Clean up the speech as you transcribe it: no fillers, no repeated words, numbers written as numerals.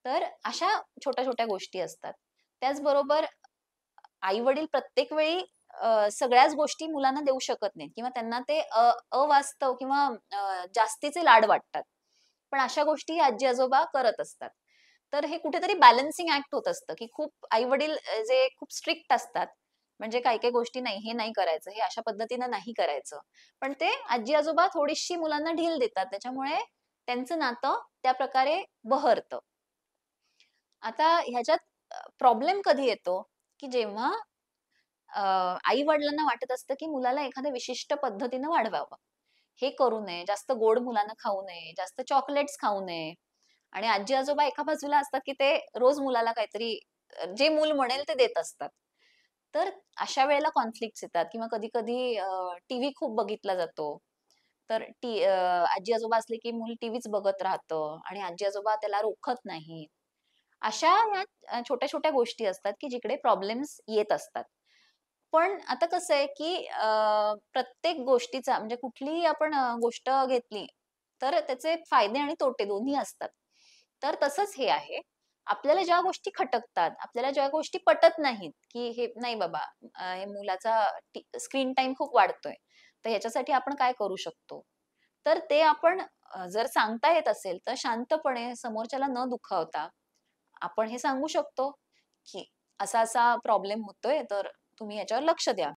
तर अशा छोट्या-छोट्या गोष्टी असतात. त्याचबरोबर आई-वडील प्रत्येक वेळी सगळ्याच गोष्टी मुलांना देऊ शकत नाहीत किंवा त्यांना ते अवास्तव किंवा जास्तीचे लाड वाटतात. पण अशा गोष्टी आजी-आजोबा करत असतात. तर हे कुठेतरी बॅलन्सिंग ॲक्ट होत असतं, की खूप आई-वडील जे खूप स्ट्रिक्ट असतात. म्हणजे काही-काही गोष्टी नाही, हे नाही करायचं, हे अशा पद्धतीनं नाही करायचं. पण ते आजी-आजोबा थोडीशी मुलांना ढील देतात. त्याच्यामुळे त्यांचं नातं त्या प्रकारे बहरतं. आता ह्याच्यात प्रॉब्लेम कधी येतो, की जेव्हा आई-वडिलांना वाटत असतं, की मुलाला एखाद्या विशिष्ट पद्धतीनं वाढवावं. हे करू नये, जास्त गोड मुलानं खाऊ नये, जास्त चॉकलेट्स खाऊ नये आणि आजी-आजोबा एका बाजूला असतात, की ते रोज मुलाला काहीतरी जे मूल म्हणेल ते देत असतात. तर अशा वेळेला कॉन्फ्लिक्ट्स येतात किंवा कधी-कधी टीव्ही खूप बघितला जातो. तर आजी-आजोबा असले, की मूल टीव्हीच बघत राहतं आणि आजी-आजोबा त्याला रोखत नाहीत. अशा ह्या छोट्या-छोट्या गोष्टी असतात, की जिकडे प्रॉब्लेम्स येत असतात. पण आता कसं आहे, की प्रत्येक गोष्टीचा म्हणजे कुठलीही आपण गोष्ट घेतली, तर त्याचे फायदे आणि तोटे दोन्ही असतात. तर तसंच हे आहे. आपल्याला ज्या गोष्टी खटकतात, आपल्याला ज्या गोष्टी पटत नाहीत, की हे नाही बाबा हे मुलाचा स्क्रीन टाईम खूप वाढतोय. तर ह्याच्यासाठी आपण काय करू शकतो? तर ते आपण जर सांगता येत असेल, तर शांतपणे समोरच्याला न दुखावता आपण हे सांगू शकतो, की असा-असा प्रॉब्लेम होतोय, तर तुम्ही याच्यावर लक्ष द्या.